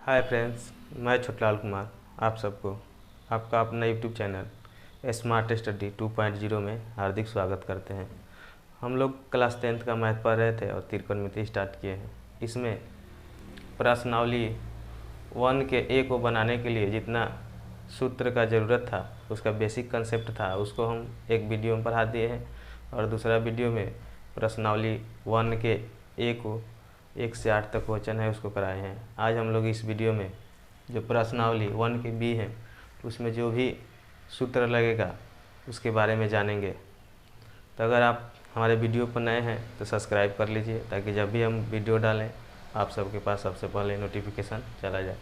Hi friends, मैं छोटलाल कुमार आप सबको आपका अपना यूट्यूब चैनल स्मार्ट स्टडी 2.0 में हार्दिक स्वागत करते हैं। हम लोग क्लास 10th का मैथ पढ़ रहे थे और त्रिकोणमिति स्टार्ट किए हैं। इसमें प्रश्नावली 1 के ए को बनाने के लिए जितना सूत्र का ज़रूरत था, उसका बेसिक कंसेप्ट था, उसको हम एक वीडियो में पढ़ा दिए हैं और दूसरा वीडियो में प्रश्नावली 1 के ए को 1 से 8 तक क्वेश्चन है उसको कराए हैं। आज हम लोग इस वीडियो में जो प्रश्नावली 1 के बी है उसमें जो भी सूत्र लगेगा उसके बारे में जानेंगे। तो अगर आप हमारे वीडियो पर नए हैं तो सब्सक्राइब कर लीजिए ताकि जब भी हम वीडियो डालें आप सबके पास सबसे पहले नोटिफिकेशन चला जाए।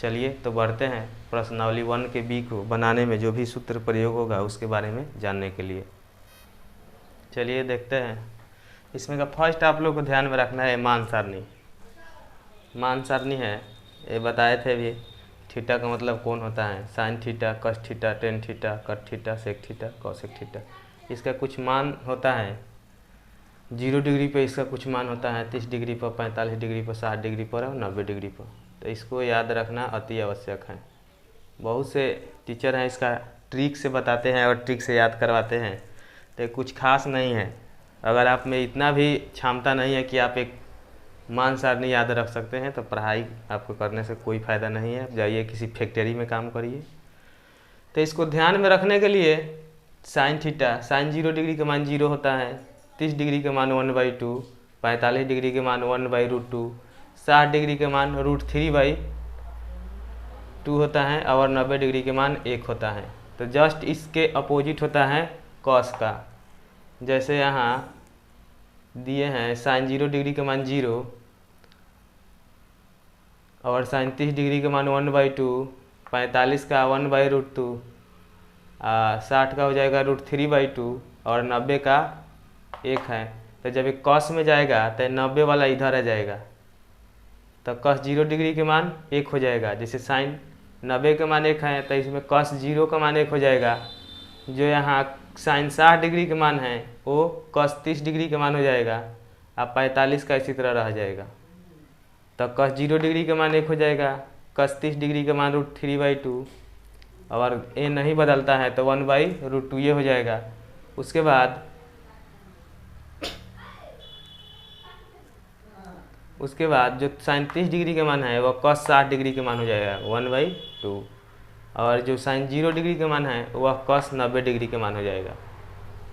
चलिए तो बढ़ते हैं प्रश्नावली 1 के बी को बनाने में जो भी सूत्र प्रयोग होगा उसके बारे में जानने के लिए। चलिए देखते हैं। इसमें का फर्स्ट आप लोग को ध्यान में रखना है मान सारणी। मान सारणी है, ये बताए थे भी। थीटा का मतलब कौन होता है, sine theta, cos theta, tan theta, cot theta, sec theta, cosec theta. इसका कुछ मान होता है 0 डिग्री पे, इसका कुछ मान होता है 30 डिग्री पर, 45 डिग्री पर, 60 डिग्री पर और 90 डिग्री पर। तो इसको याद रखना अति आवश्यक है। बहुत से टीचर हैं इसका ट्रिक से बताते हैं और ट्रिक से याद करवाते हैं, तो कुछ खास नहीं है। अगर आप में इतना भी क्षमता नहीं है कि आप एक मान सारणी याद रख सकते हैं तो पढ़ाई आपको करने से कोई फ़ायदा नहीं है। जाइए किसी फैक्ट्री में काम करिए। तो इसको ध्यान में रखने के लिए साइन थीटा, साइन 0 डिग्री का मान 0 होता है, 30 डिग्री का मान 1/2, 45 डिग्री के मान 1/√2, 60 डिग्री के मान √3/2 होता है और 90 डिग्री के मान 1 होता है। तो जस्ट इसके अपोजिट होता है कॉस का। जैसे यहाँ दिए हैं साइन 0 डिग्री का मान 0 और साइन 30 डिग्री का मान 1/2, 45 का 1/√2, 60 का हो जाएगा √3/2 और 90 का 1 है। तो जब एक कॉस में जाएगा तो 90 वाला इधर आ जाएगा, तो कॉस 0 डिग्री के मान 1 हो जाएगा। जैसे साइन 90 का मान 1 है तो इसमें कॉस 0 का मान 1 हो जाएगा। जो यहाँ साइन 60 डिग्री के मान है वो कॉस 30 डिग्री के मान हो जाएगा। अब 45 का इसी तरह रह जाएगा, तो कॉस 0 डिग्री का मान 1 हो जाएगा, कॉस 30 डिग्री का मान √3/2 और ए नहीं बदलता है तो 1/√2 ये हो जाएगा। उसके बाद जो साइन 30 डिग्री का मान है वह कॉस 60 डिग्री का मान हो जाएगा 1/2 और जो साइन 0 डिग्री का मान है वह कॉस 90 डिग्री का मान हो जाएगा।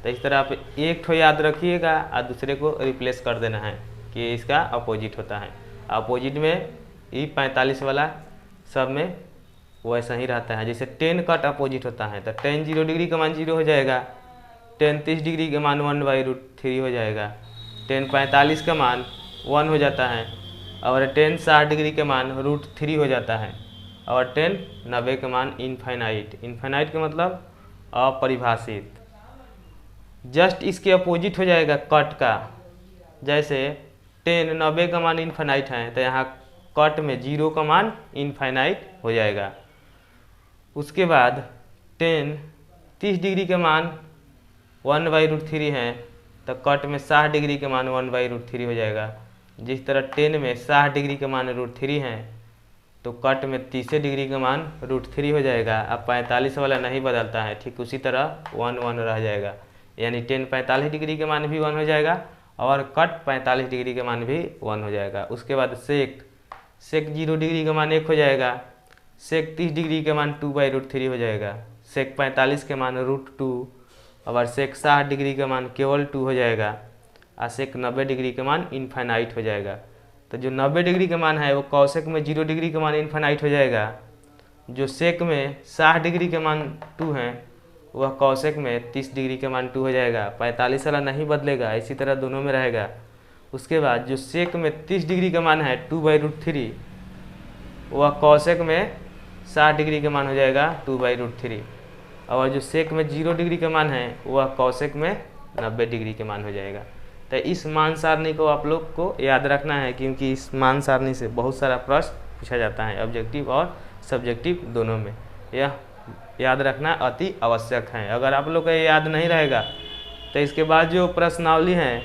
तो इस तरह आप एक ठो याद रखिएगा और दूसरे को रिप्लेस कर देना है कि इसका अपोजिट होता है। अपोजिट में ये 45 वाला सब में वैसा ही रहता है। जैसे टेन कट अपोजिट होता है तो टेन 0 डिग्री का मान 0 हो जाएगा, टेन 30 डिग्री का मान 1/√3 हो जाएगा, टेन 45 का मान 1 हो जाता है और टेन 60 डिग्री का मान √3 हो जाता है और टेन 90 का मान इनफाइनाइट। इनफाइनाइट का मतलब अपरिभाषित। जस्ट इसके अपोजिट हो जाएगा कट का। जैसे टेन 90 का मान इनफाइनाइट है तो यहाँ कट में 0 का मान इनफाइनाइट हो जाएगा। उसके बाद टेन 30 डिग्री का मान 1/√3 है तो कट में 60 डिग्री का मान 1/√3 हो जाएगा। जिस तरह टेन में 60 डिग्री का मान √3 है तो कट में 30 डिग्री का मान √3 हो जाएगा। अब 45 वाला नहीं बदलता है, ठीक उसी तरह 1 रह जाएगा। यानी टेन 45 डिग्री के मान भी 1 हो जाएगा और कट 45 डिग्री के मान भी 1 हो जाएगा। उसके बाद सेक 0 डिग्री का मान 1 हो जाएगा, सेक 30 डिग्री के मान 2/√3 हो जाएगा, सेक 45 के मान √2 और सेक 60 डिग्री का मान केवल 2 हो जाएगा और सेक 90 डिग्री का मान इनफाइनाइट हो जाएगा। तो जो 90 डिग्री का मान है वो कॉसेक में 0 डिग्री का मान इनफाइनाइट हो जाएगा। जो सेक में 60 डिग्री का मान 2 है वह कॉसेक में 30 डिग्री का मान 2 हो जाएगा। 45 वाला नहीं बदलेगा, इसी तरह दोनों में रहेगा। उसके बाद जो सेक में 30 डिग्री का मान है 2/√3 वह कॉसेक में 60 डिग्री का मान हो जाएगा 2/√3 और जो सेक में 0 डिग्री का मान है वह कॉसेक में 90 डिग्री के मान हो जाएगा। तो इस मान सारणी को आप लोग को याद रखना है क्योंकि इस मान सारणी से बहुत सारा प्रश्न पूछा जाता है, ऑब्जेक्टिव और सब्जेक्टिव दोनों में। यह याद रखना अति आवश्यक है। अगर आप लोग को याद नहीं रहेगा तो इसके बाद जो प्रश्नावली हैं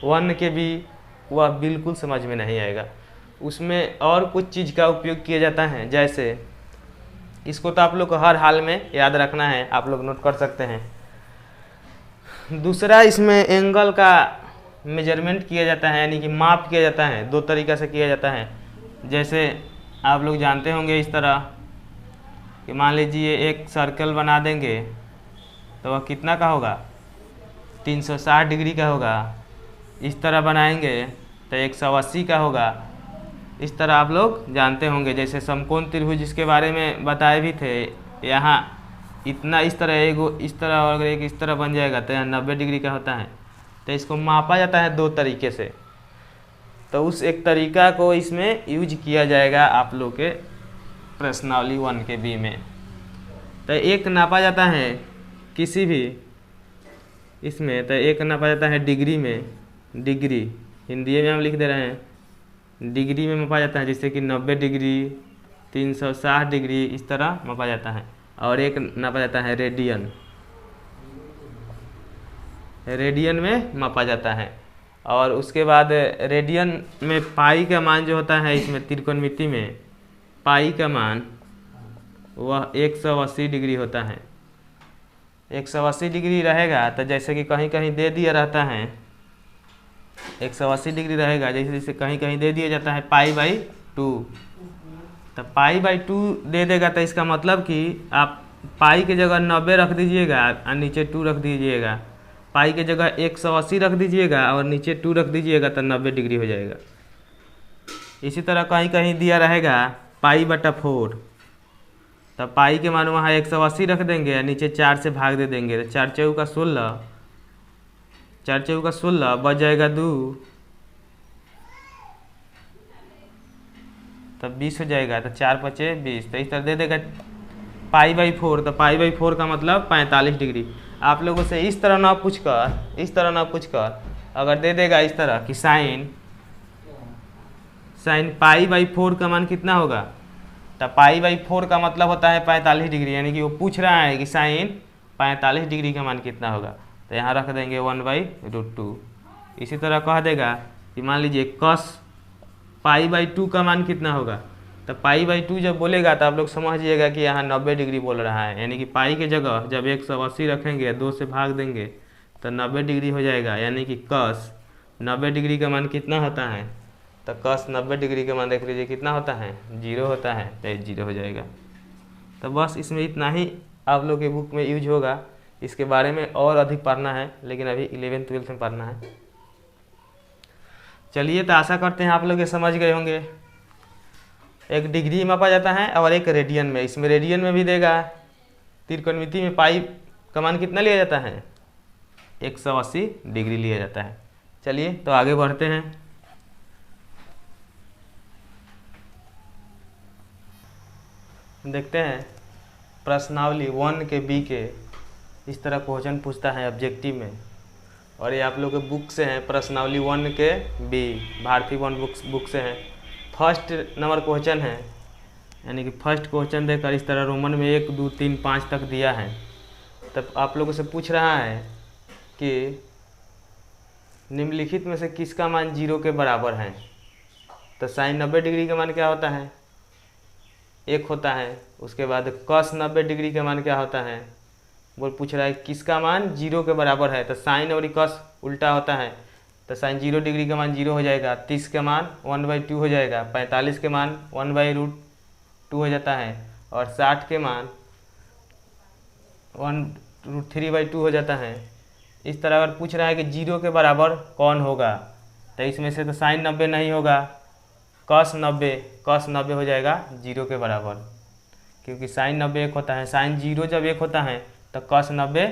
1 के बी वह बिल्कुल समझ में नहीं आएगा। उसमें और कुछ चीज़ का उपयोग किया जाता है, जैसे इसको तो आप लोग को हर हाल में याद रखना है, आप लोग नोट कर सकते हैं। दूसरा, इसमें एंगल का मेजरमेंट किया जाता है, यानी कि माप किया जाता है। दो तरीक़ा से किया जाता है। जैसे आप लोग जानते होंगे इस तरह कि मान लीजिए एक सर्कल बना देंगे तो वह कितना का होगा, 360 डिग्री का होगा। इस तरह बनाएंगे तो 180 का होगा। इस तरह आप लोग जानते होंगे। जैसे समकोण त्रिभुज जिसके बारे में बताए भी थे, यहाँ इतना इस तरह एगो इस तरह और एक इस तरह बन जाएगा तो यहाँ 90 डिग्री का होता है। तो इसको मापा जाता है दो तरीके से। तो उस एक तरीका को इसमें यूज किया जाएगा आप लोग के प्रश्नावली 1 के बी में। तो एक नापा जाता है किसी भी इसमें, तो एक नापा जाता है डिग्री में, डिग्री हिंदी में हम लिख दे रहे हैं, डिग्री में मापा जाता है। जैसे कि 90 डिग्री, 360 डिग्री, इस तरह मापा जाता है। और एक नापा जाता है रेडियन, रेडियन में मापा जाता है। और उसके बाद रेडियन में पाई का मान जो होता है, इसमें त्रिकोणमिति में पाई का मान वह 180 डिग्री होता है। 180 डिग्री रहेगा तो जैसे कि कहीं कहीं दे दिया रहता है 180 डिग्री रहेगा, जैसे जैसे कहीं कहीं दे दिया जाता है π/2। तो π/2 दे देगा तो इसका मतलब कि आप पाई के जगह 90 रख दीजिएगा और नीचे 2 रख दीजिएगा, पाई के जगह 180 रख दीजिएगा और नीचे 2 रख दीजिएगा तो 90 डिग्री हो जाएगा। इसी तरह कहीं कहीं दिया रहेगा π/4, तो पाई के मान वहाँ 180 रख देंगे और नीचे 4 से भाग दे देंगे तो 4 चौका 16, 4 चौका 16 बच जाएगा 2, तब 20 हो जाएगा। तो 4 पचे 20, तो इस तरह दे देगा π/4। तो π/4 का मतलब 45 डिग्री। आप लोगों से इस तरह ना पूछकर अगर दे देगा इस तरह कि साइन π/4 का मान कितना होगा, तो π/4 का मतलब होता है 45 डिग्री, यानी कि वो पूछ रहा है कि साइन 45 डिग्री का मान कितना होगा। तो यहाँ रख देंगे 1/√2। इसी तरह कह देगा कि मान लीजिए cos π/2 का मान कितना होगा, तो π/2 जब बोलेगा तो आप लोग समझिएगा कि यहाँ 90 डिग्री बोल रहा है, यानी कि पाई के जगह जब 180 रखेंगे 2 से भाग देंगे तो 90 डिग्री हो जाएगा। यानी कि cos 90 डिग्री का मान कितना होता है, तो cos 90 डिग्री का मान देख लीजिए कितना होता है, 0 होता है, तो 0 हो जाएगा। तो बस इसमें इतना ही आप लोग के बुक में यूज होगा। इसके बारे में और अधिक पढ़ना है, लेकिन अभी 11th-12th में पढ़ना है। चलिए, तो आशा करते हैं आप लोग ये समझ गए होंगे। एक डिग्री मापा जाता है और एक रेडियन में। इसमें रेडियन में भी देगा, त्रिकोणमिति में पाई का मान कितना लिया जाता है, 180 डिग्री लिया जाता है। चलिए, तो आगे बढ़ते हैं। देखते हैं प्रश्नावली 1 के बी के इस तरह क्वेश्चन पूछता है ऑब्जेक्टिव में, और ये आप लोग के बुक से हैं। प्रश्नावली 1 के बी भारती 1 बुक से हैं। फर्स्ट नंबर क्वेश्चन है, यानी कि फर्स्ट क्वेश्चन देकर इस तरह रोमन में 1 2 3 5 तक दिया है। तब आप लोगों से पूछ रहा है कि निम्नलिखित में से किसका मान 0 के बराबर है। तो साइन 90 डिग्री का मान क्या होता है, 1 होता है। उसके बाद cos 90 डिग्री का मान क्या होता है, वो पूछ रहा है किसका मान 0 के बराबर है। तो साइन और cos उल्टा होता है, तो साइन 0 डिग्री का मान 0 हो जाएगा, 30 का मान 1/2 हो जाएगा, 45 के मान 1/√2 हो जाता है, और 60 के मान 1√3/2 हो जाता है। इस तरह अगर पूछ रहा है कि 0 के बराबर कौन होगा, तो इसमें से तो साइन 90 नहीं होगा, cos 90 हो जाएगा 0 के बराबर, क्योंकि साइन 90 1 होता है। साइन 0 जब 1 होता है तो cos 90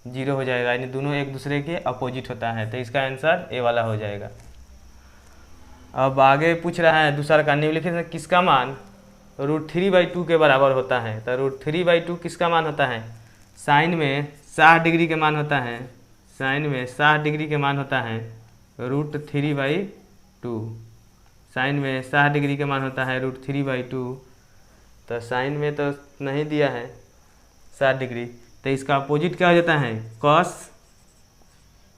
0 हो जाएगा, यानी दोनों एक दूसरे के अपोजिट होता है। तो इसका आंसर ए वाला हो जाएगा। अब आगे पूछ रहा है दूसरा का, निम्नलिखित में किसका मान √3/2 के बराबर होता है। तो √3/2 किसका मान होता है, साइन में 60 डिग्री के मान होता है, साइन में 60 डिग्री के मान होता है √3/2। साइन में 60 डिग्री का मान होता है √3/2। तो साइन में तो नहीं दिया है 60 डिग्री, तो इसका अपोजिट क्या हो जाता है, cos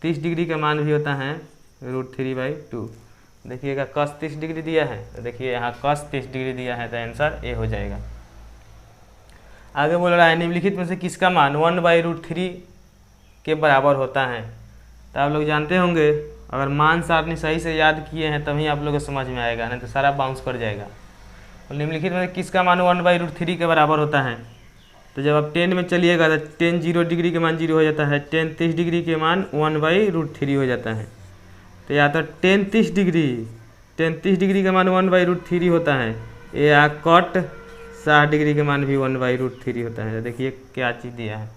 30 डिग्री का मान भी होता है √3/2। देखिएगा cos 30 डिग्री दिया है, तो देखिए यहाँ cos 30 डिग्री दिया है, तो आंसर ए हो जाएगा। आगे बोल रहा है निम्नलिखित में से किसका मान 1/√3 के बराबर होता है। तो आप लोग जानते होंगे, अगर मान सारणी सही से याद किए हैं तभी आप लोगों को समझ में आएगा, नहीं तो सारा बाउंस कर जाएगा। और निम्नलिखित में किसका मान 1/√3 के बराबर होता है। तो जब आप 10 में चलिएगा तो 10 0 डिग्री के मान 0 हो जाता है, 10 30 डिग्री के मान 1/√3 हो जाता है। तो या तो 10 30 डिग्री का मान 1/√3 होता है, या cot 60 डिग्री के मान भी 1/√3 होता है। तो देखिए क्या चीज़ दिया है,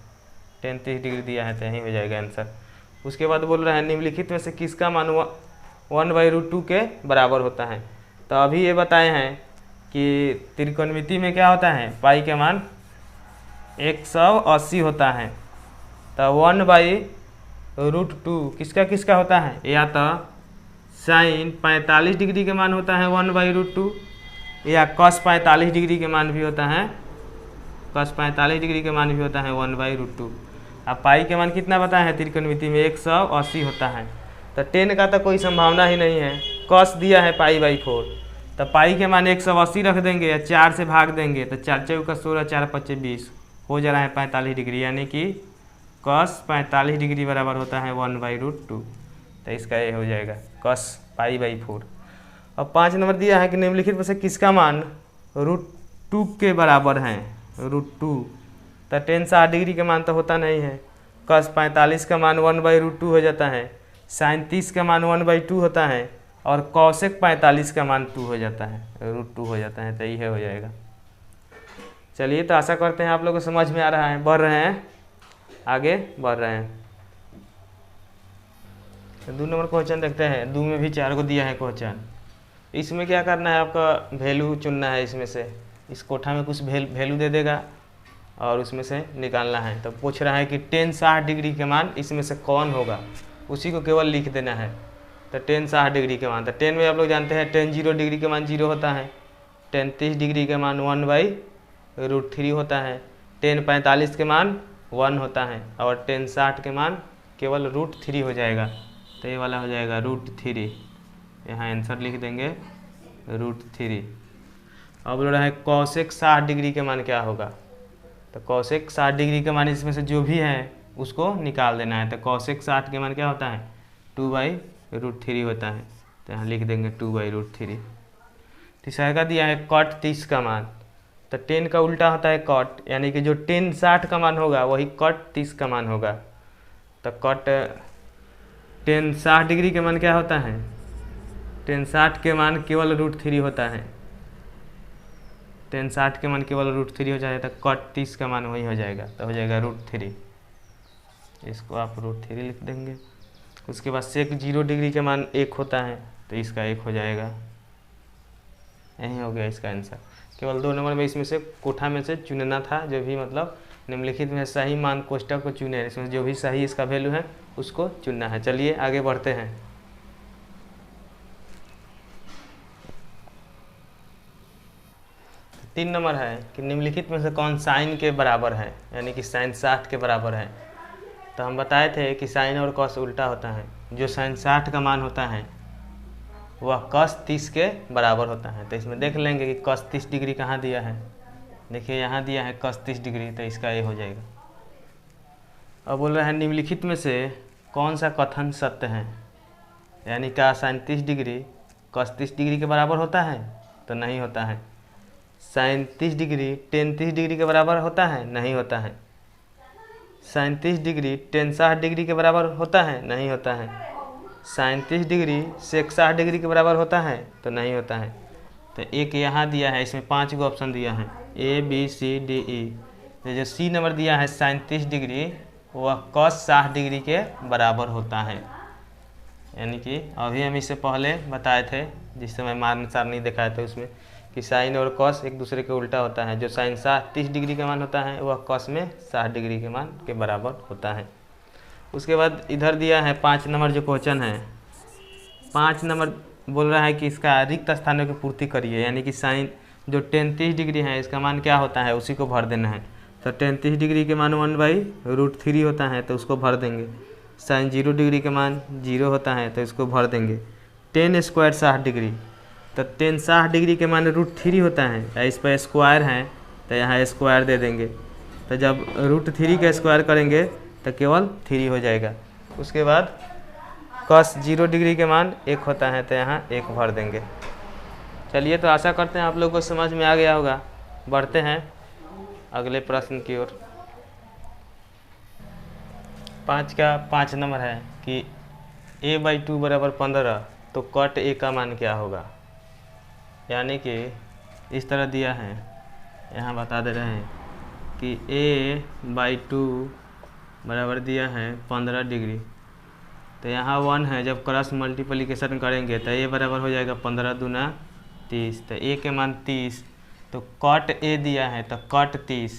10 30 डिग्री दिया है, तो यही हो जाएगा आंसर। उसके बाद बोल रहा है निम्नलिखित में से किसका मान 1/√2 के बराबर होता है। तो अभी ये बताए हैं कि त्रिकोणमिति में क्या होता है, पाई के मान 180 होता है। तो 1/√2 किसका किसका होता है, या तो साइन 45 डिग्री के मान होता है 1/√2, या cos 45 डिग्री के मान भी होता है, cos 45 डिग्री के मान भी होता है 1/√2। अब पाई के मान कितना बताया है त्रिकोणमिति में 180 होता है। तो 10 का तो कोई संभावना ही नहीं है, cos दिया है π/4, तो पाई के मान 180 रख देंगे या 4 से भाग देंगे, तो 4 चौका 16 4 5 20 हो जा रहा है 45 डिग्री, यानी कि cos 45 डिग्री बराबर होता है 1/√2। तो इसका ये हो जाएगा cos π/4। अब 5 नंबर दिया है कि निम्नलिखित में से किसका मान √2 के बराबर है, √2। तो tan 60 डिग्री का मान तो होता नहीं है, cos 45 का मान 1/√2 हो जाता है, sin 30 का मान 1/2 होता है, और cosec 45 का मान 2 हो जाता है, √2 हो जाता है। तो ये हो जाएगा। चलिए, तो आशा करते हैं आप लोगों को समझ में आ रहा है, बढ़ रहे हैं, आगे बढ़ रहे हैं। तो 2 नंबर क्वेश्चन देखते हैं। 2 में भी 4 को दिया है क्वेश्चन। इसमें क्या करना है, आपका वैल्यू चुनना है। इसमें से इस कोठा में कुछ वैल्यू दे देगा और उसमें से निकालना है। तो पूछ रहा है कि tan 60 डिग्री के मान इसमें से कौन होगा, उसी को केवल लिख देना है। तो tan 60 डिग्री के मान, तो 10 में आप लोग जानते हैं tan 0 डिग्री के मान 0 होता है, tan 30 डिग्री के मान 1/√3 होता है, tan 45 के मान 1 होता है, और tan 60 के मान केवल √3 हो जाएगा। तो ये वाला हो जाएगा √3, यहाँ आंसर लिख देंगे √3। अब बोल रहा है cosec 60 डिग्री के मान क्या होगा। तो cosec 60 डिग्री के मान इसमें से जो भी है उसको निकाल देना है। तो cosec 60 के मान क्या होता है, 2/√3 होता है। तो यहाँ लिख देंगे 2/√3। तीसरा का दिया है cot 30 का मान। तो tan का उल्टा होता है cot, यानी कि जो tan 60 का मान होगा वही cot 30 का मान होगा। तो tan 60 डिग्री के मान क्या होता है, tan 60 के मान केवल √3 होता है, tan 60 के मान केवल √3 हो जाएगा। तो cot 30 का मान वही हो जाएगा, तो हो जाएगा √3। इसको आप √3 लिख देंगे। उसके बाद sec 0 डिग्री के मान 1 होता है, तो इसका 1 हो जाएगा। यही हो गया इसका आंसर। केवल 2 नंबर में इसमें से कोठा में से चुनना था, जो भी मतलब निम्नलिखित में सही मान कोष्ठक को चुने, इसमें जो भी सही इसका वैल्यू है उसको चुनना है। चलिए आगे बढ़ते हैं। तीन नंबर है कि निम्नलिखित में से कौन साइन के बराबर है, यानी कि साइन 60 के बराबर है। तो हम बताए थे कि साइन और कॉस उल्टा होता है। जो साइन 60 का मान होता है वह कॉस 30 के बराबर होता है। तो इसमें देख लेंगे कि कॉस 30 डिग्री कहाँ दिया है। देखिए यहाँ दिया है कॉस 30 डिग्री, तो इसका ये हो जाएगा। अब बोल रहे हैं निम्नलिखित में से कौन सा कथन सत्य है, यानी क्या साइन 30 डिग्री कॉस 30 डिग्री के बराबर होता है, तो नहीं होता है। साइन 30 डिग्री tan 30 डिग्री के बराबर होता है, नहीं होता है। साइन 30 डिग्री tan 60 डिग्री के बराबर होता है, नहीं होता है। साइन 30 डिग्री sec 60 डिग्री के बराबर होता है, तो नहीं होता है। तो एक यहाँ दिया है, इसमें 5 को ऑप्शन दिया है A B C D E। तो जो C नंबर दिया है साइन 30 डिग्री वह cos 60 डिग्री के बराबर होता है। यानी कि अभी हम इससे पहले बताए थे, जिस समय मान सारणी दिखाए थे उसमें, कि साइन और कॉस एक दूसरे के उल्टा होता है। जो साइन 30 डिग्री का मान होता है वह कॉस में 60 डिग्री के मान के बराबर होता है। उसके बाद इधर दिया है 5 नंबर जो क्वेश्चन है। 5 नंबर बोल रहा है कि इसका रिक्त स्थानों की पूर्ति करिए, यानी कि साइन जो tan 30 डिग्री है इसका मान क्या होता है उसी को भर देना है। तो tan 30 डिग्री के मान 1/√3 होता है, तो उसको भर देंगे। साइन 0 डिग्री के मान 0 होता है, तो इसको भर देंगे। टेन स्क्वायर 60 डिग्री, तो टेन 60 डिग्री के मान √3 होता है, इस पर स्क्वायर है तो यहाँ स्क्वायर दे देंगे। तो जब √3 का स्क्वायर करेंगे तो केवल 3 हो जाएगा। उसके बाद cos 0 डिग्री के मान 1 होता है तो यहाँ 1 भर देंगे। चलिए, तो आशा करते हैं आप लोग को समझ में आ गया होगा। बढ़ते हैं अगले प्रश्न की ओर। 5 का 5 नंबर है कि a/2 बराबर 15, तो कट a का मान क्या होगा। यानी कि इस तरह दिया है, यहाँ बता दे रहे हैं कि a/2 बराबर दिया है 15 डिग्री, तो यहाँ 1 है, जब क्रॉस मल्टीप्लिकेशन करेंगे तो a बराबर हो जाएगा 15 दूना 30, तो a के मान 30, तो कट a दिया है तो कट 30,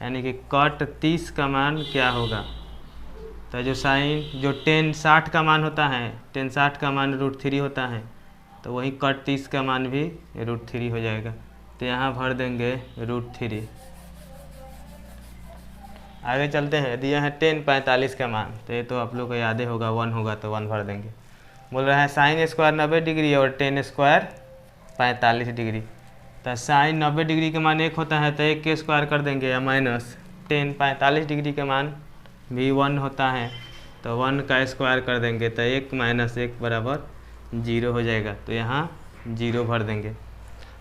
यानी कि कट 30 का मान क्या होगा। तो जो साइन जो टेन 60 का मान होता है, टेन 60 का मान √3 होता है, तो वही कट 30 का मान भी √3 हो जाएगा। तो यहाँ भर देंगे √3। आगे चलते हैं, दिया है टेन 45 का मान, तो ये तो आप लोग को याद ही होगा, 1 होगा तो 1 भर देंगे। बोल रहा है साइन स्क्वायर 90 डिग्री और टेन स्क्वायर 45 डिग्री, तो साइन 90 डिग्री के मान 1 होता है तो 1 के स्क्वायर कर देंगे, या माइनस टेन 45 डिग्री के मान भी 1 होता है तो 1 का स्क्वायर कर देंगे, तो 1 - 1 बराबर 0 हो जाएगा। तो यहाँ 0 भर देंगे।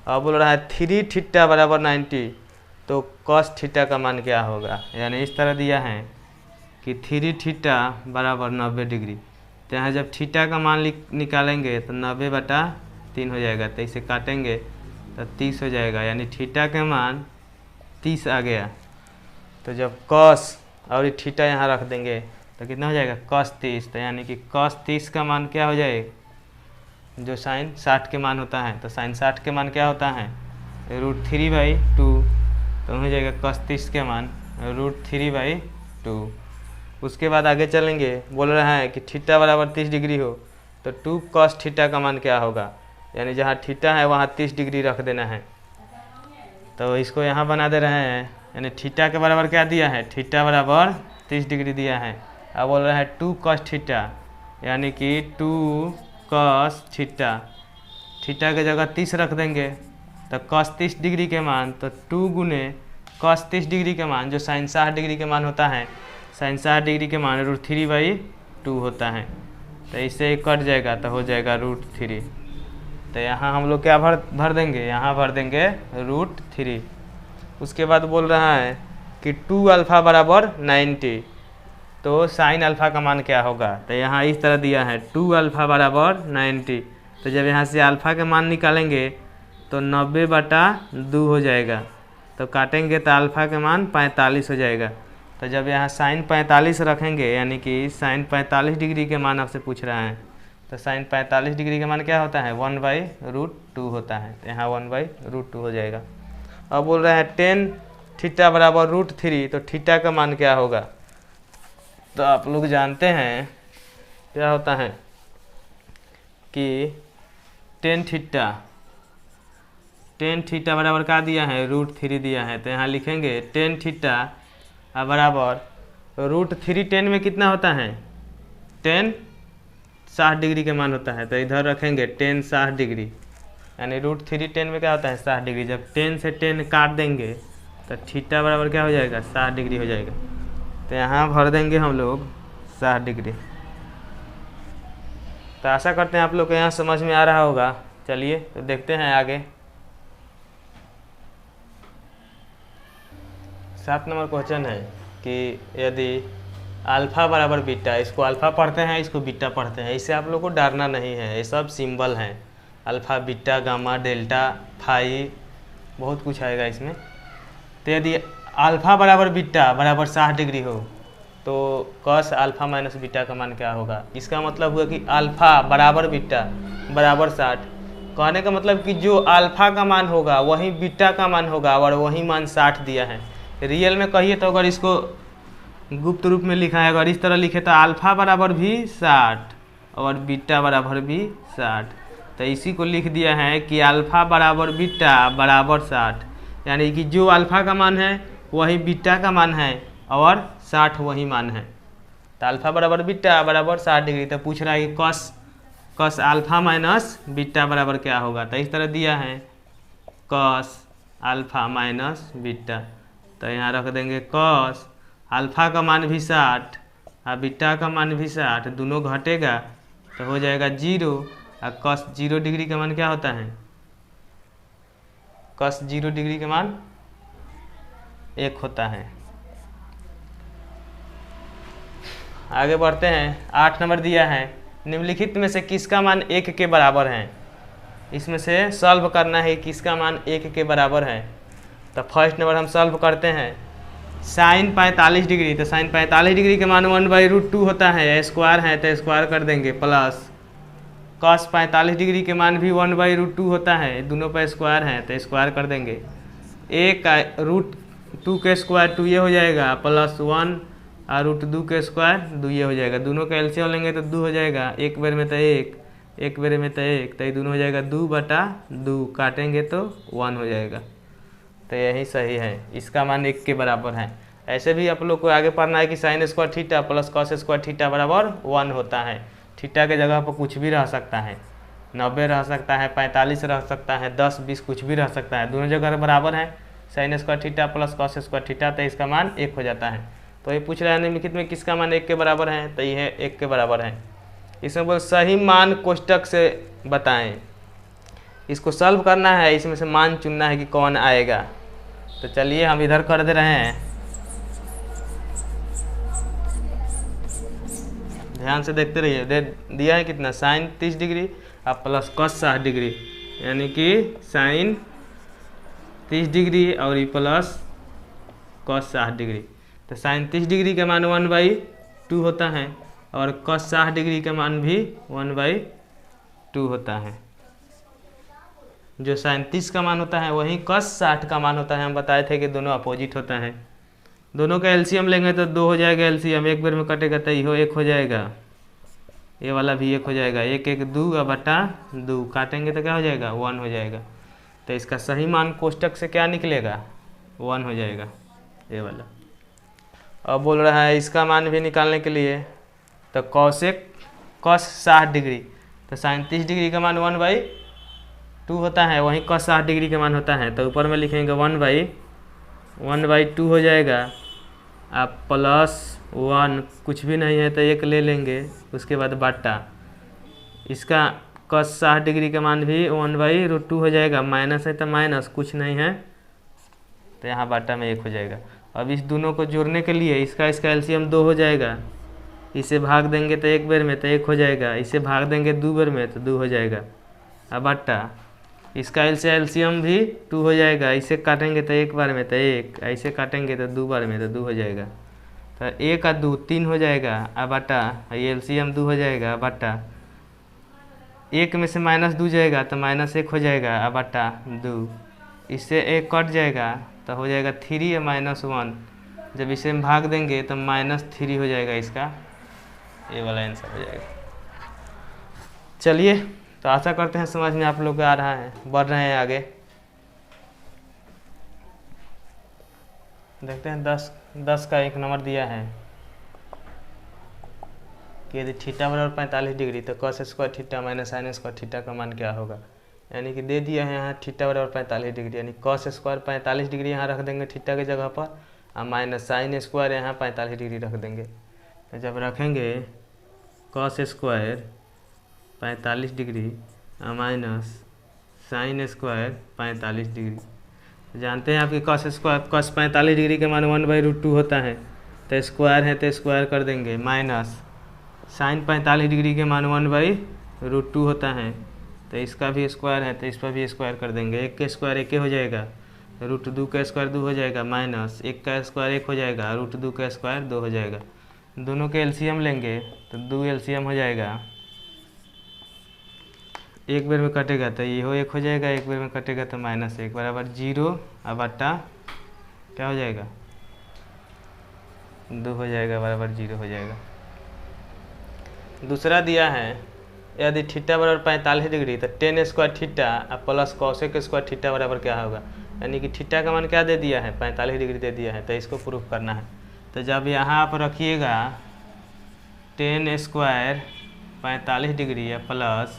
अब बोल रहा है 3 थीटा बराबर 90, तो cos थीटा का मान क्या होगा। यानी इस तरह दिया है कि 3 थीटा बराबर 90 डिग्री, तो यहाँ जब थीटा का मान निकालेंगे तो 90/3 हो जाएगा, तो इसे काटेंगे तो 30 हो जाएगा, यानी थीटा के मान 30 आ गया। तो जब cos और थीटा यहाँ रख देंगे तो कितना हो जाएगा cos 30, तो यानी कि cos 30 का मान क्या हो जाएगा, जो साइन 60 के मान होता है, तो साइन 60 के मान क्या होता है √3/2, तो हो जाएगा cos 30 के मान √3/2। उसके बाद आगे चलेंगे, बोल रहा है कि थीटा बराबर 30 डिग्री हो तो 2 cos थीटा का मान क्या होगा। यानी जहाँ थीटा है वहाँ 30 डिग्री रख देना है, तो इसको यहाँ बना दे रहे हैं। यानी थीटा के बराबर क्या दिया है, थीटा बराबर 30 डिग्री दिया है। अब बोल रहा है 2 cos थीटा, यानी कि 2 cos थीटा, थीटा के जगह 30 रख देंगे, तो cos 30 डिग्री के मान, तो 2 गुने cos 30 डिग्री के मान, जो साइन 60 डिग्री के मान होता है, साइन 60 डिग्री के मान √3/2 होता है, तो इससे कट जाएगा तो हो जाएगा √3। तो यहाँ हम लोग क्या भर देंगे, यहाँ भर देंगे √3। उसके बाद बोल रहा है कि 2 अल्फ़ा बराबर 90, तो साइन अल्फ़ा का मान क्या होगा। तो यहाँ इस तरह दिया है 2 अल्फ़ा बराबर 90, तो जब यहाँ से अल्फ़ा के मान निकालेंगे तो 90/2 हो जाएगा, तो काटेंगे तो अल्फ़ा के मान 45 हो जाएगा। तो जब यहाँ साइन 45 रखेंगे, यानी कि साइन 45 डिग्री के मान आपसे पूछ रहा है, तो साइन 45 डिग्री के मान क्या होता है 1/√2 होता है, तो यहाँ 1/√2 हो जाएगा। अब बोल रहा है 10 थीटा बराबर √3, तो थीटा का मान क्या होगा। तो आप लोग जानते हैं क्या होता है कि 10 थीटा बराबर क्या दिया है √3 दिया है, तो यहाँ लिखेंगे 10 थीटा बराबर √3। 10 में कितना होता है 10 60 डिग्री के मान होता है, तो इधर रखेंगे 10 60 डिग्री, यानी √3 10 में क्या होता है 60 डिग्री। जब 10 से 10 काट देंगे तो थीटा बराबर क्या हो जाएगा 60 डिग्री हो जाएगा, तो यहाँ भर देंगे हम लोग 60 डिग्री। तो आशा करते हैं आप लोग को यहाँ समझ में आ रहा होगा। चलिए तो देखते हैं आगे। 7 नंबर क्वेश्चन है कि यदि अल्फ़ा बराबर बीटा, इसको अल्फ़ा पढ़ते हैं, इसको बीटा पढ़ते हैं, इससे आप लोग को डरना नहीं है, ये सब सिंबल हैं, alpha beta gamma delta phi बहुत कुछ आएगा इसमें। तो यदि अल्फ़ा बराबर बीटा बराबर 60 डिग्री हो तो cos अल्फ़ा माइनस बीटा का मान क्या होगा। इसका मतलब हुआ कि अल्फ़ा बराबर बीटा बराबर 60, कहने का मतलब कि जो अल्फ़ा का मान होगा वही बीटा का मान होगा, और वही मान 60 दिया है। रियल में कहिए तो अगर इसको गुप्त रूप में लिखा है, अगर इस तरह लिखे तो अल्फ़ा बराबर भी 60 और बीटा बराबर भी 60, तो इसी को लिख दिया है कि अल्फ़ा बराबर बीटा बराबर 60, यानी कि जो अल्फ़ा का मान है वही बीटा का मान है और 60 वही मान है। तो अल्फ़ा बराबर बीटा बराबर 60 डिग्री। तो पूछ रहा है कि cos cos alpha minus beta बराबर क्या होगा। तो इस तरह दिया है कॉस अल्फा माइनस बीटा, तो यहाँ रख देंगे कॉस अल्फा का मान भी 60 और बीटा का मान भी 60, दोनों घटेगा तो हो जाएगा 0। और कॉस 0 डिग्री का मान क्या होता है, कॉस 0 डिग्री का मान 1 होता है। आगे बढ़ते हैं, 8 नंबर दिया है निम्नलिखित में से किसका मान 1 के बराबर है। इसमें से सॉल्व करना है किसका मान 1 के बराबर है। तो फर्स्ट नंबर हम सॉल्व करते हैं, साइन 45 डिग्री, तो साइन 45 डिग्री के मान 1/√2 होता है, स्क्वायर है तो स्क्वायर कर देंगे, प्लस कॉस 45 डिग्री के मान भी 1/√2 होता है, दोनों पर स्क्वायर है तो स्क्वायर कर देंगे। 1√2 के स्क्वायर 2 ये हो जाएगा, प्लस 1 और √2 के स्क्वायर 2 ये हो जाएगा, दोनों का एलसीएम लेंगे तो 2 हो जाएगा, एक बार में तो 1, एक बार में तो 1, तो ये दोनों हो जाएगा 2/2, काटेंगे तो 1 हो जाएगा। तो यही सही है, इसका मान 1 के बराबर है। ऐसे भी आप लोग को आगे पढ़ना है कि sine square theta plus cos square theta बराबर 1 होता है। थीटा के जगह पर कुछ भी रह सकता है, 90 रह सकता है, 45 रह सकता है, 10 20 कुछ भी रह सकता है, दोनों जगह बराबर है। Sine square theta plus cos square theta, तो इसका मान 1 हो जाता है। तो ये पूछ रहा है निम्नलिखित में किसका मान 1 के बराबर है, तो ये 1 के बराबर है। इसमें बोल सही मान कोष्टक से बताएं, इसको सॉल्व करना है, इसमें से मान चुनना है कि कौन आएगा। तो चलिए हम इधर कर दे रहे हैं, ध्यान से देखते रहिए। दिया है कितना, साइन 30 डिग्री और प्लस कॉस 60 डिग्री, यानी कि साइन 30 डिग्री और ये प्लस कॉस 60 डिग्री। तो साइन 30 डिग्री का मान 1/2 होता है और कॉस 60 डिग्री का मान भी 1/2 होता है। जो साइन 30 का मान होता है वही कॉस 60 का मान होता है। हम बताए थे कि दोनों अपोजिट होता है। दोनों का एलसीएम लेंगे तो 2 हो जाएगा, एलसीएम एक बार में कटेगा तो यो 1 हो जाएगा, ये वाला भी 1 हो जाएगा, 1 1 2/2, काटेंगे तो क्या हो जाएगा 1 हो जाएगा। तो इसका सही मान कोष्टक से क्या निकलेगा 1 हो जाएगा, ये वाला। अब बोल रहा है इसका मान भी निकालने के लिए, तो कॉस 60 डिग्री, तो साइन 30 डिग्री का मान 1/2 होता है, वहीं कॉस 60 डिग्री का मान होता है। तो ऊपर में लिखेंगे 1/2 हो जाएगा, आप प्लस 1 कुछ भी नहीं है तो 1 ले लेंगे, उसके बाद बाटा, इसका कॉस 60 डिग्री का मान भी 1/√2 हो जाएगा, माइनस है तो माइनस, कुछ नहीं है तो यहाँ बाटा में 1 हो जाएगा। अब इस दोनों को जोड़ने के लिए इसका एलसीएम 2 हो जाएगा, इसे भाग देंगे तो एक बार में तो 1 हो जाएगा, इसे भाग देंगे 2 बार में तो 2 हो जाएगा। अब बाटा, इसका एलसीएम भी 2 हो जाएगा, इसे काटेंगे तो एक बार में तो 1, ऐसे काटेंगे तो 2 बार में तो 2 हो जाएगा। तो 1 और 2 3 हो जाएगा, अब बाटा ये एलसीएम 2 हो जाएगा, बाटा 1 में से -2 जाएगा तो -1 हो जाएगा, अब बाटा 2, इससे 1 कट जाएगा तो हो जाएगा 3 या -1, जब इसे हम भाग देंगे तो -3 हो जाएगा, इसका ये वाला आंसर हो जाएगा। चलिए, तो आशा करते हैं समझ में आप लोग को आ रहा है। बढ़ रहे हैं आगे, देखते हैं 10 का 1 नंबर दिया है कि यदि थीटा बराबर 45 डिग्री तो cos square theta minus sine square theta का मान क्या होगा। यानी कि दे दिया है यहाँ थीटा बराबर 45 डिग्री, यानी कॉस स्क्वायर 45 डिग्री यहाँ रख देंगे थीटा की जगह पर, और माइनस साइन स्क्वायर यहाँ 45 डिग्री रख देंगे। तो जब रखेंगे कॉस स्क्वायर 45 डिग्री और माइनस साइन स्क्वायर 45 डिग्री, जानते हैं आपकी कॉस 45 डिग्री का मान 1/√2 होता है, तो स्क्वायर है तो स्क्वायर कर देंगे, माइनस साइन 45 डिग्री के मान 1/√2 होता है, तो इसका भी स्क्वायर है तो इस पर भी स्क्वायर कर देंगे, 1 का स्क्वायर 1 हो जाएगा, √2 का स्क्वायर 2 हो जाएगा, माइनस 1 का स्क्वायर 1 हो जाएगा, √2 का स्क्वायर 2 हो जाएगा। दोनों के एलसीएम लेंगे तो 2 एलसीएम हो जाएगा, एक बार में कटेगा तो ये 1 हो जाएगा, एक बार में कटेगा तो -1 बराबर 0, अब बटा क्या हो जाएगा 2 हो जाएगा, बराबर 0 हो जाएगा। दूसरा दिया है यदि थीटा बराबर 45 डिग्री तो tan स्क्वायर थीटा और प्लस कॉसेक स्क्वायर थीटा बराबर क्या होगा। यानी कि थीटा का मान क्या दे दिया है 45 डिग्री दे दिया है, तो इसको प्रूफ करना है। तो जब यहाँ आप रखिएगा tan स्क्वायर 45 डिग्री या प्लस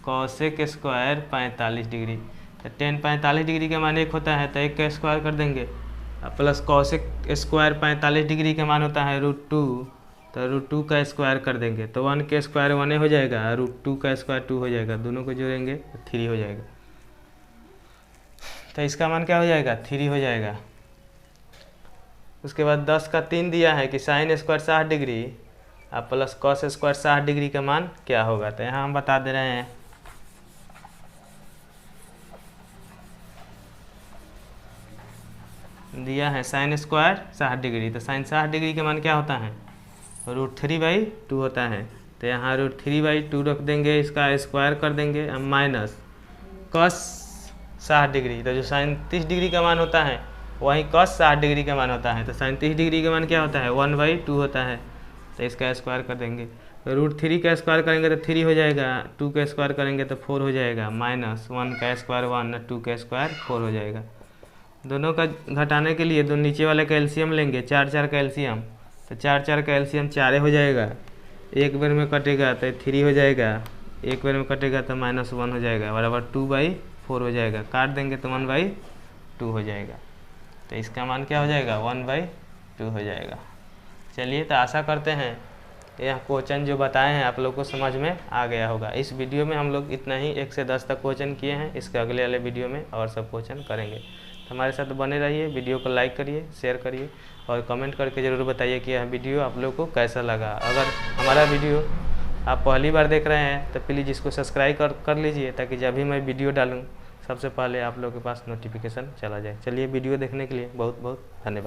कॉसेक स्क्वायर 45 डिग्री। तो टेन 45 डिग्री का मान 1 होता है तो 1 का स्क्वायर कर देंगे, प्लस कॉसेक स्क्वायर 45 डिग्री का मान होता है √2, तो √2 का स्क्वायर कर देंगे तो 1 का स्क्वायर 1 हो जाएगा, √2 का स्क्वायर 2 हो जाएगा, दोनों को जोड़ेंगे तो 3 हो जाएगा। तो इसका मान क्या हो जाएगा, 3 हो जाएगा। उसके बाद 10 का 3 दिया है कि साइन स्क्वायर 60 डिग्री और प्लस कॉस स्क्वायर 60 डिग्री का मान क्या होगा। तो यहाँ हम बता दे रहे हैं, दिया है साइन स्क्वायर 60 डिग्री, तो साइन 60 डिग्री का मान क्या होता है, √3/2 होता है। तो यहाँ √3/2 रख देंगे, इसका स्क्वायर कर देंगे, माइनस कॉस 60 डिग्री, तो जो साइन 30 डिग्री का मान होता है वही कॉस 60 डिग्री का मान होता है। तो साइन 30 डिग्री का मान क्या होता है, 1/2 होता है। तो इसका स्क्वायर कर देंगे, √3 का स्क्वायर करेंगे तो 3 हो जाएगा, 2 का स्क्वायर करेंगे तो 4 हो जाएगा, माइनस 1 का स्क्वायर 1, 2 का स्क्वायर 4 हो जाएगा। दोनों का घटाने के लिए दो नीचे वाले का एलसीएम लेंगे, 4 का एलसीएम, तो 4 का एलसीएम 4 हो जाएगा, एक बार में कटेगा तो 3 हो जाएगा, एक बार में कटेगा तो -1 हो जाएगा, बराबर 2/4 हो जाएगा, काट देंगे तो 1/2 हो जाएगा। तो इसका मान क्या हो जाएगा, 1/2 हो जाएगा। चलिए, तो आशा करते हैं यह क्वेश्चन जो बताए हैं आप लोग को समझ में आ गया होगा। इस वीडियो में हम लोग इतना ही 1 से 10 तक क्वेश्चन किए हैं, इसके अगले वाले वीडियो में और सब क्वेश्चन करेंगे। तो हमारे साथ बने रहिए, वीडियो को लाइक करिए, शेयर करिए और कमेंट करके ज़रूर बताइए कि यह वीडियो आप लोग को कैसा लगा। अगर हमारा वीडियो आप पहली बार देख रहे हैं तो प्लीज़ इसको सब्सक्राइब कर लीजिए, ताकि जब भी मैं वीडियो डालूँ सबसे पहले आप लोग के पास नोटिफिकेशन चला जाए। चलिए, वीडियो देखने के लिए बहुत बहुत धन्यवाद।